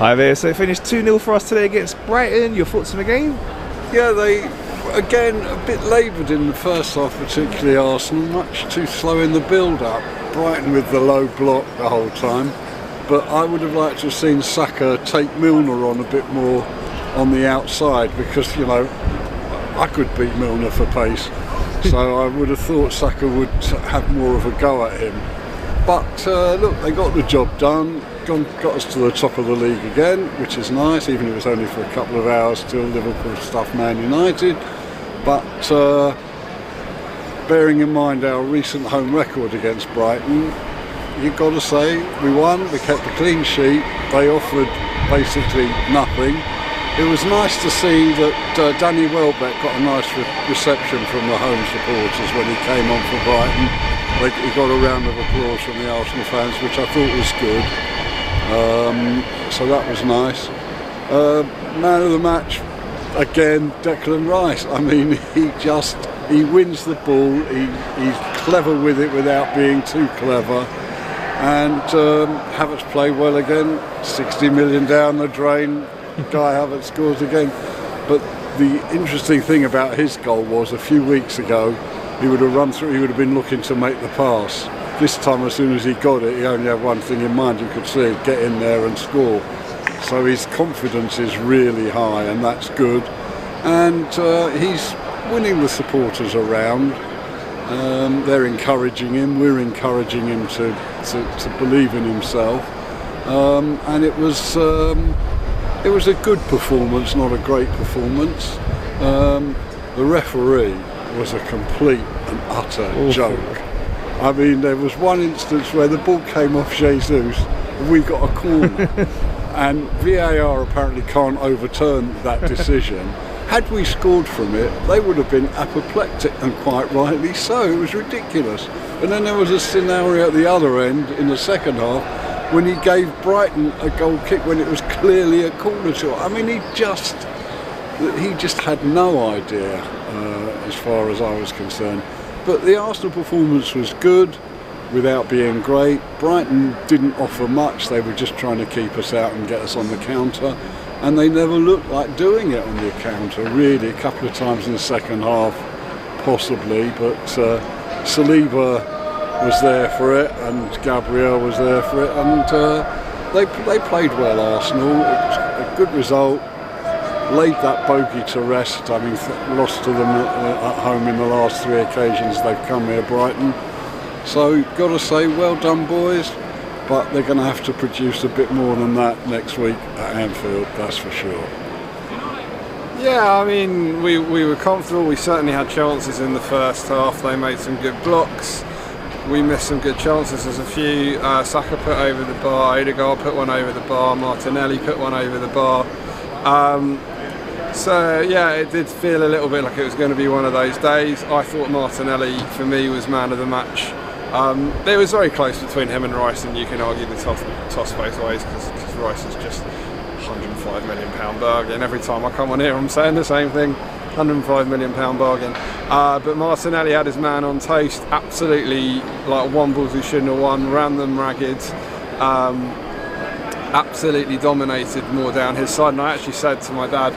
Hi there, so it finished 2-0 for us today against Brighton. Your thoughts on the game? Yeah, they, again, a bit laboured in the first half, particularly Arsenal, much too slow in the build-up. Brighton with the low block the whole time. But I would have liked to have seen Saka take Milner on a bit more on the outside because, you know, I could beat Milner for pace. So I would have thought Saka would have more of a go at him. But look, they got the job done, got us to the top of the league again, which is nice, even if it was only for a couple of hours till Liverpool stuff Man United. But bearing in mind our recent home record against Brighton, you've got to say we won, we kept a clean sheet, they offered basically nothing. It was nice to see that Danny Welbeck got a nice reception from the home supporters when he came on for Brighton. He got a round of applause from the Arsenal fans, which I thought was good. So that was nice. Man of the match, again, Declan Rice. I mean, he wins the ball, he's clever with it without being too clever. And Havertz played well again, 60 million down the drain, Guy Havertz scores again. But the interesting thing about his goal was a few weeks ago, he would have run through, he would have been looking to make the pass. This time, as soon as he got it, he only had one thing in mind, you could see it, get in there and score. So his confidence is really high, and that's good. And he's winning the supporters around. They're encouraging him, we're encouraging him to believe in himself. And it was a good performance, not a great performance. The referee was a complete and utter joke. I mean, there was one instance where the ball came off Jesus and we got a corner. And VAR apparently can't overturn that decision. Had we scored from it, they would have been apoplectic, and quite rightly so. It was ridiculous. And then there was a scenario at the other end in the second half when he gave Brighton a goal kick when it was clearly a corner shot. I mean, he just had no idea as far as I was concerned. But the Arsenal performance was good without being great. Brighton didn't offer much, they were just trying to keep us out and get us on the counter. And they never looked like doing it on the counter, really. A couple of times in the second half, possibly, but Saliba was there for it and Gabriel was there for it, and they played well, Arsenal. It was a good result. Laid that bogey to rest. I mean, lost to them at home in the last 3 occasions they've come here, Brighton. So, got to say, well done, boys. But they're going to have to produce a bit more than that next week at Anfield, that's for sure. Yeah, I mean, we were comfortable. We certainly had chances in the first half. They made some good blocks. We missed some good chances. There's a few. Saka put over the bar, Odegaard put one over the bar, Martinelli put one over the bar. So yeah, it did feel a little bit like it was going to be one of those days. I thought Martinelli, for me, was man of the match. It was very close between him and Rice, and you can argue the toss both ways because Rice is just £105 million bargain. Every time I come on here I'm saying the same thing, £105 million bargain. But Martinelli had his man on toast, absolutely like one balls he shouldn't have won, ran them ragged, absolutely dominated more down his side. And I actually said to my dad,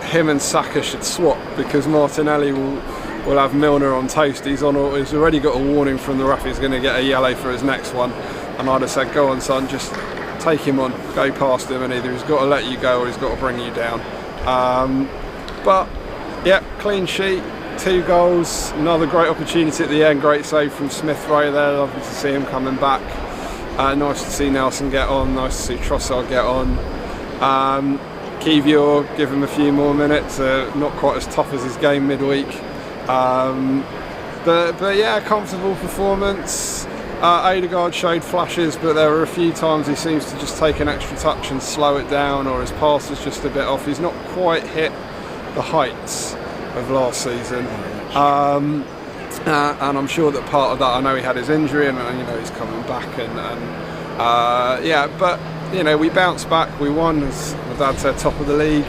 him and Saka should swap because Martinelli will have Milner on toast. He's already got a warning from the ref. He's going to get a yellow for his next one. And I'd have said, go on, son, just take him on, go past him, and either he's got to let you go or he's got to bring you down. But yeah, clean sheet, 2 goals, another great opportunity at the end. Great save from Smith Rowe there. Lovely to see him coming back. Nice to see Nelson get on. Nice to see Trossard get on. Kivior, give him a few more minutes. Not quite as tough as his game midweek. But yeah, comfortable performance. Odegaard showed flashes, but there were a few times he seems to just take an extra touch and slow it down, or his pass is just a bit off. He's not quite hit the heights of last season. And I'm sure that part of that, I know he had his injury and you know he's coming back and yeah, but you know, we bounced back, we won, as my dad said, top of the league,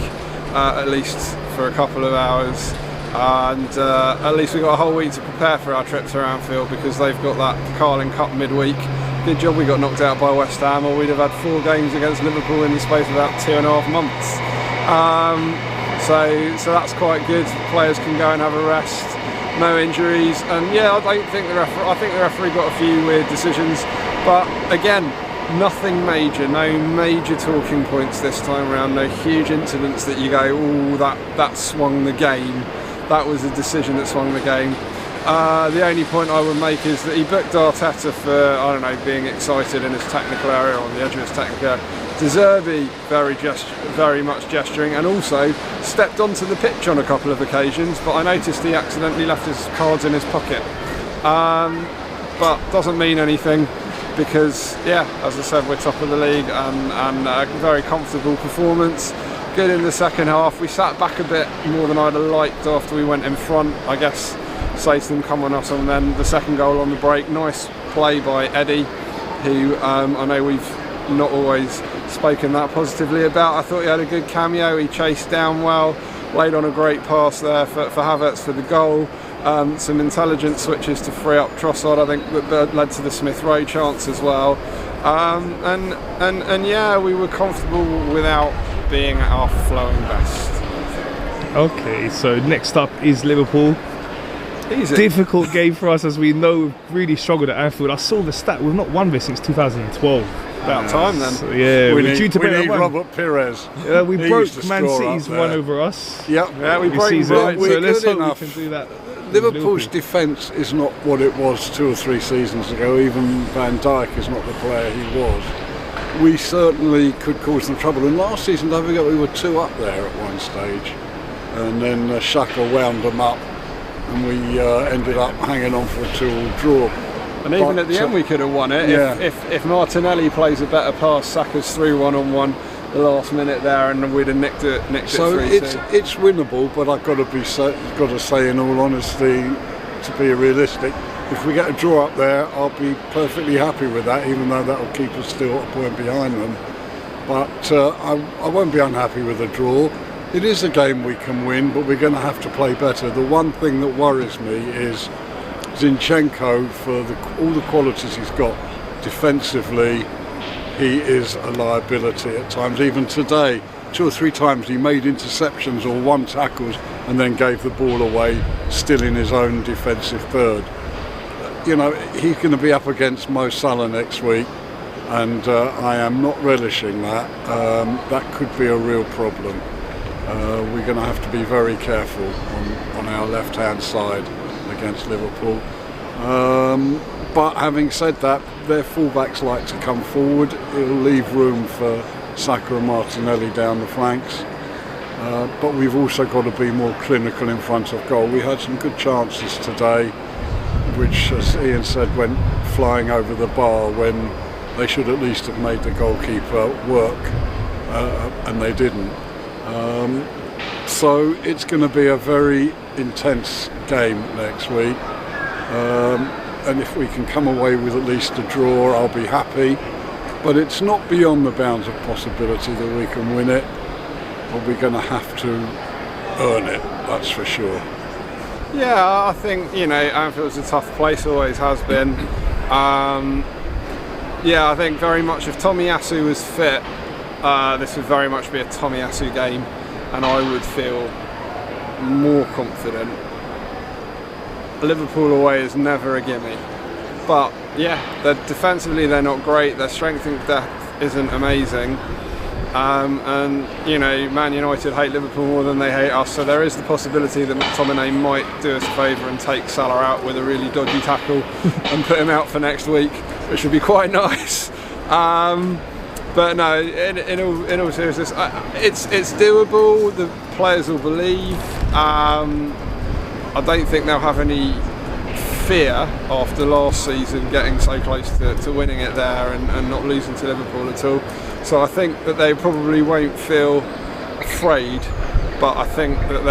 at least for a couple of hours. And at least we got a whole week to prepare for our trip to Anfield because they've got that Carling Cup midweek good job we got knocked out by West Ham, or we'd have had 4 games against Liverpool in the space of about 2.5 months. So that's quite good. Players can go and have a rest, no injuries, and yeah, I think the referee got a few weird decisions, but again, nothing major, no major talking points this time around, no huge incidents that you go, oh, that swung the game, that was a decision that swung the game. The only point I would make is that he booked Arteta for, I don't know, being excited in his technical area, on the edge of his technical area. De Zerbi very much gesturing, and also stepped onto the pitch on a couple of occasions, but I noticed he accidentally left his cards in his pocket. But doesn't mean anything, because yeah, as I said, we're top of the league, and a very comfortable performance. Good in the second half. We sat back a bit more than I'd have liked after we went in front. I guess Satan come on us, and then the second goal on the break. Nice play by Eddie, who I know we've not always spoken that positively about. I thought he had a good cameo. He chased down well, laid on a great pass there for Havertz for the goal. Some intelligent switches to free up Trossard, I think, that led to the Smith Rowe chance as well. And yeah, we were comfortable without being at our flowing best. Okay, so next up is Liverpool. Easy. Difficult game for us, as we know. We've really struggled at Anfield. I saw the stat, we've not won this since 2012. About time then. So, yeah, we need Robert Pires. We broke Man City's one over us. Yep. Yeah, we broke season. Brighton. So let's hope enough. we can do that. Liverpool's defence is not what it was 2 or 3 seasons ago. Even Van Dijk is not the player he was. We certainly could cause them trouble. And last season, don't forget, we were 2 up there at one stage. And then Xhaka wound them up, and we ended up hanging on for a 2-2 draw. And even at the end we could have won it, yeah. if Martinelli plays a better pass, Saka's through 1-on-1 the last minute there, and we'd have nicked it 3-2. It's winnable, but I've got to say, in all honesty, to be realistic, if we get a draw up there, I'll be perfectly happy with that, even though that'll keep us still a point behind them. But I won't be unhappy with a draw. It is a game we can win, but we're going to have to play better. The one thing that worries me is Zinchenko, for all the qualities he's got defensively, he is a liability at times. Even today, 2 or 3 times he made interceptions or won tackles and then gave the ball away, still in his own defensive third. You know, he's going to be up against Mo Salah next week, and I am not relishing that. That could be a real problem. We're going to have to be very careful on our left-hand side against Liverpool. But having said that, their fullbacks like to come forward. It'll leave room for Saka and Martinelli down the flanks. But we've also got to be more clinical in front of goal. We had some good chances today, which, as Ian said, went flying over the bar when they should at least have made the goalkeeper work, and they didn't. So it's going to be a very intense game next week, and if we can come away with at least a draw, I'll be happy. But it's not beyond the bounds of possibility that we can win it, but we're going to have to earn it, that's for sure. Yeah, I think, you know, Anfield's a tough place, always has been. Yeah, I think very much if Tomiyasu was fit, this would very much be a Tomiyasu game, and I would feel more confident. Liverpool away is never a gimme, but yeah, defensively they're not great, their strength and depth isn't amazing, and you know, Man United hate Liverpool more than they hate us, so there is the possibility that McTominay might do us a favour and take Salah out with a really dodgy tackle and put him out for next week, which would be quite nice. But no, in all seriousness, it's doable. The players will believe. I don't think they'll have any fear after last season getting so close to winning it there and not losing to Liverpool at all. So I think that they probably won't feel afraid. But I think that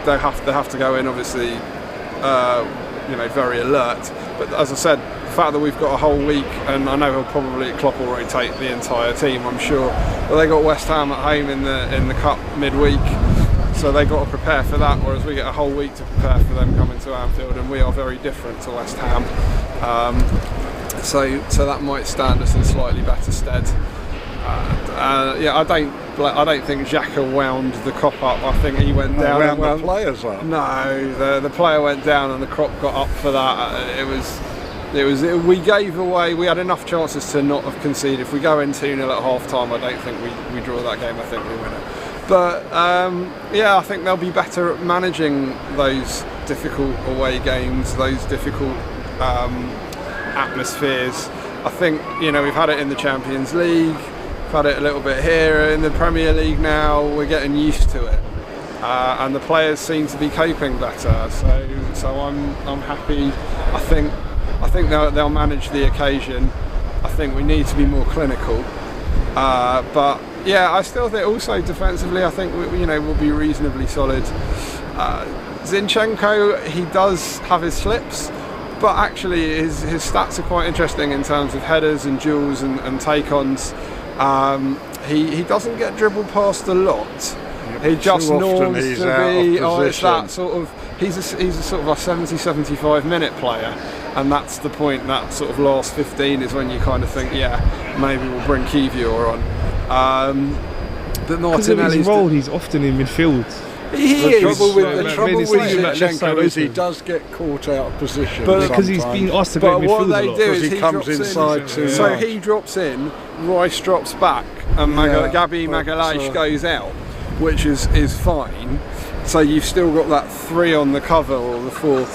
they have to go in, obviously, you know, very alert. But as I said, the fact that we've got a whole week, and I know Klopp will rotate the entire team, I'm sure. But they got West Ham at home in the cup midweek, so they got to prepare for that. Whereas we get a whole week to prepare for them coming to Anfield, and we are very different to West Ham. So that might stand us in slightly better stead. Yeah, I don't think Xhaka wound the Kop up. I think he went down. Wound the players up. No, the player went down and the Kop got up for that. We gave away. We had enough chances to not have conceded. If we go in 2-0 at half time, I don't think we draw that game. I think we win it. But yeah, I think they'll be better at managing those difficult away games, those difficult atmospheres. I think, you know, we've had it in the Champions League, we've had it a little bit here in the Premier League now. We're getting used to it, and the players seem to be coping better. So I'm happy. I think they'll manage the occasion. I think we need to be more clinical, but yeah, I still think also defensively, I think we'll be reasonably solid. Zinchenko, he does have his slips, but actually his stats are quite interesting in terms of headers and duels and take-ons. He doesn't get dribbled past a lot. He just norms to be. It's that sort of. He's a sort of a 70-75 minute player, and that's the point. That sort of last 15 is when you kind of think, yeah, maybe we'll bring Kivior on. But Martinelli's role, he's often in midfield. The trouble with Zinchenko is he does get caught out of position, but because he's been asked to go midfield what they a lot. do is he comes inside too much. So he drops in, Rice drops back, and Gabi Magalhaes goes out, which is fine. So you've still got that 3 on the cover or the 4.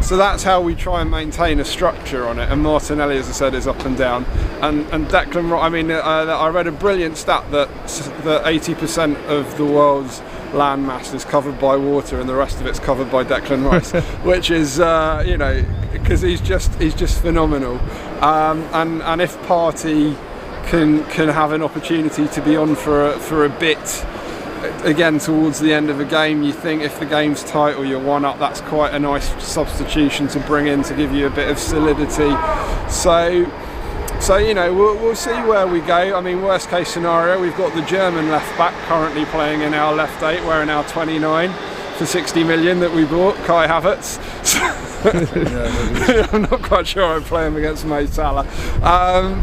So that's how we try and maintain a structure on it. And Martinelli, as I said, is up and down. And Declan Rice, I mean, I read a brilliant stat that 80% of the world's landmass is covered by water and the rest of it's covered by Declan Rice, which is, because he's just phenomenal. And if Partey can have an opportunity to be on for a bit, again towards the end of a game, you think if the game's tight or you're 1-up, that's quite a nice substitution to bring in to give you a bit of solidity. So we'll see where we go. I mean, worst case scenario, we've got the German left back currently playing in our left 8, wearing our 29 for 60 million that we bought, Kai Havertz. I'm not quite sure I'd play him against Mo Salah,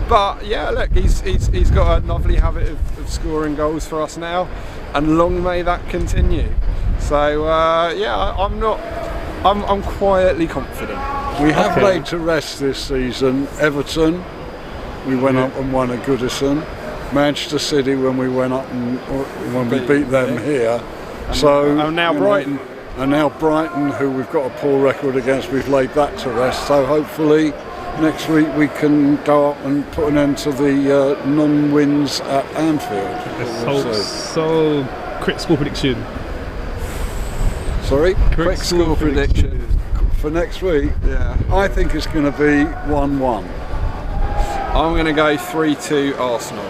but yeah, look, he's got a lovely habit of scoring goals for us now, and long may that continue. So yeah, I'm quietly confident. We have laid to rest this season Everton, we went up and won at Goodison. Manchester City when we went up and when we beat them here. And now Brighton. And now Brighton, who we've got a poor record against, we've laid that to rest. So hopefully next week we can go up and put an end to the non-wins at Anfield. So quick score prediction. Sorry? Quick score prediction. For next week? Yeah. I think it's going to be 1-1. I'm going to go 3-2 Arsenal.